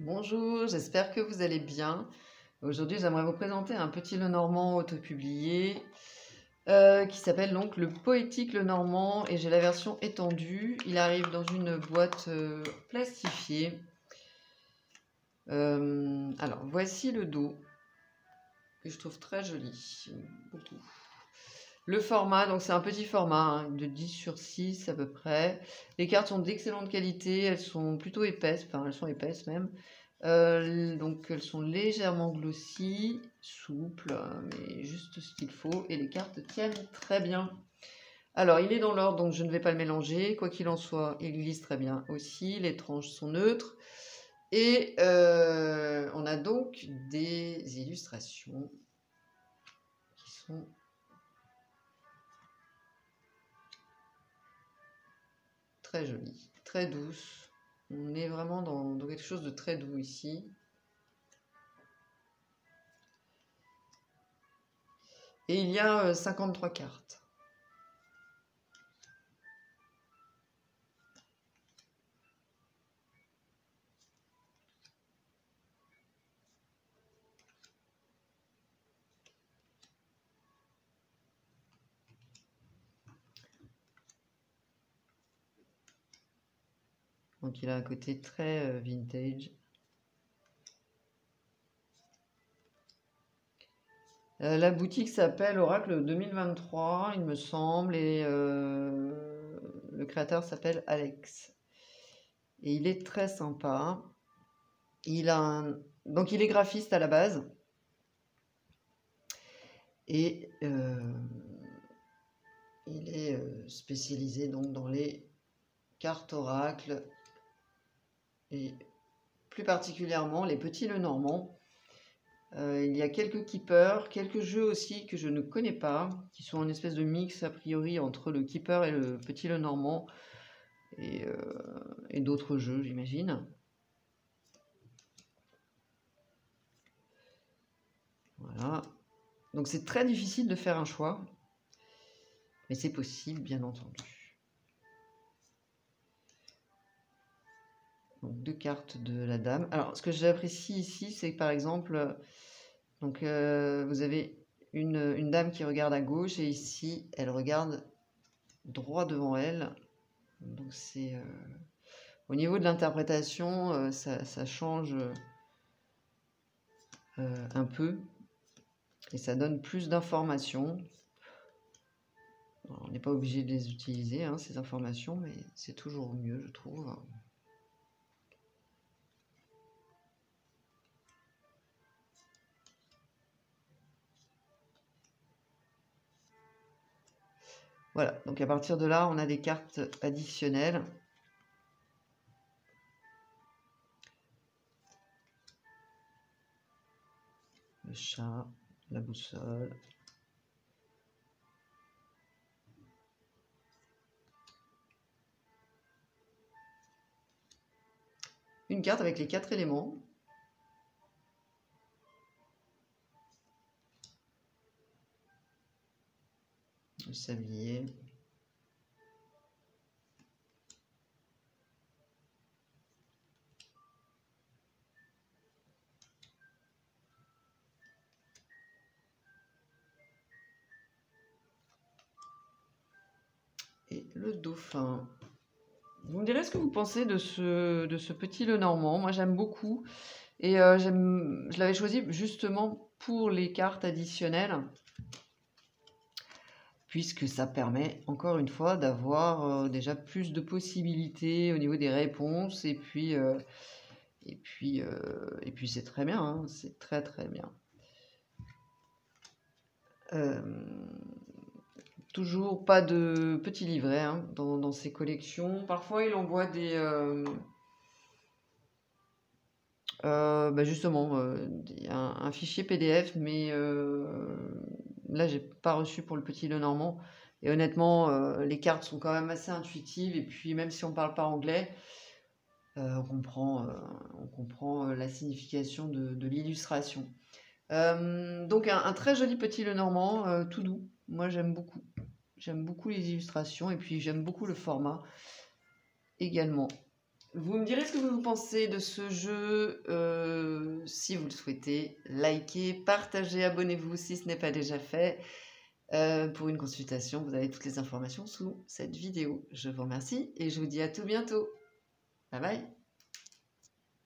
Bonjour, j'espère que vous allez bien. Aujourd'hui, j'aimerais vous présenter un petit Lenormand autopublié qui s'appelle donc le Poétique Lenormand et j'ai la version étendue. Il arrive dans une boîte plastifiée. Alors, voici le dos que je trouve très joli. Beaucoup. Le format, donc c'est un petit format de 10 sur 6 à peu près. Les cartes sont d'excellente qualité, elles sont plutôt épaisses, enfin elles sont épaisses même. Donc elles sont légèrement glossy, souples, mais juste ce qu'il faut. Et les cartes tiennent très bien. Alors il est dans l'ordre, donc je ne vais pas le mélanger. Quoi qu'il en soit, il glisse très bien aussi. Les tranches sont neutres. Et on a donc des illustrations qui sont très jolies, très douces. On est vraiment dans quelque chose de très doux ici. Et il y a 53 cartes. Donc il a un côté très vintage. La boutique s'appelle Oracle 2023, il me semble, et le créateur s'appelle Alex. Et il est très sympa. Donc il est graphiste à la base. Et il est spécialisé donc dans les cartes Oracle et plus particulièrement les petits Lenormand. Il y a quelques keepers, quelques jeux aussi que je ne connais pas, qui sont une espèce de mix a priori entre le keeper et le petit Lenormand et d'autres jeux, j'imagine. Voilà. Donc c'est très difficile de faire un choix, mais c'est possible, bien entendu. Donc deux cartes de la dame. Alors ce que j'apprécie ici, c'est que par exemple, donc vous avez une dame qui regarde à gauche et ici elle regarde droit devant elle. Donc c'est au niveau de l'interprétation, ça change un peu et ça donne plus d'informations. On n'est pas obligé de les utiliser, hein, ces informations, mais c'est toujours mieux, je trouve. Voilà, donc à partir de là, on a des cartes additionnelles. Le chat, la boussole. Une carte avec les 4 éléments. Le sablier. Et le dauphin. Vous me direz ce que vous pensez de ce petit Lenormand. Moi j'aime beaucoup. Et je l'avais choisi justement pour les cartes additionnelles. Puisque ça permet, encore une fois, d'avoir déjà plus de possibilités au niveau des réponses. Et puis c'est très bien, hein, c'est très très bien. Toujours pas de petits livrets hein, dans ces collections. Parfois, il envoie des... justement, un fichier PDF, mais là, j'ai pas reçu pour le petit Lenormand. Et honnêtement, les cartes sont quand même assez intuitives. Et puis, même si on parle pas anglais, on comprend la signification de l'illustration. Donc, un très joli petit Lenormand, tout doux. Moi, j'aime beaucoup. J'aime beaucoup les illustrations et puis j'aime beaucoup le format également. Vous me direz ce que vous pensez de ce jeu. Si vous le souhaitez, likez, partagez, abonnez-vous si ce n'est pas déjà fait. Pour une consultation, vous avez toutes les informations sous cette vidéo. Je vous remercie et je vous dis à tout bientôt. Bye bye.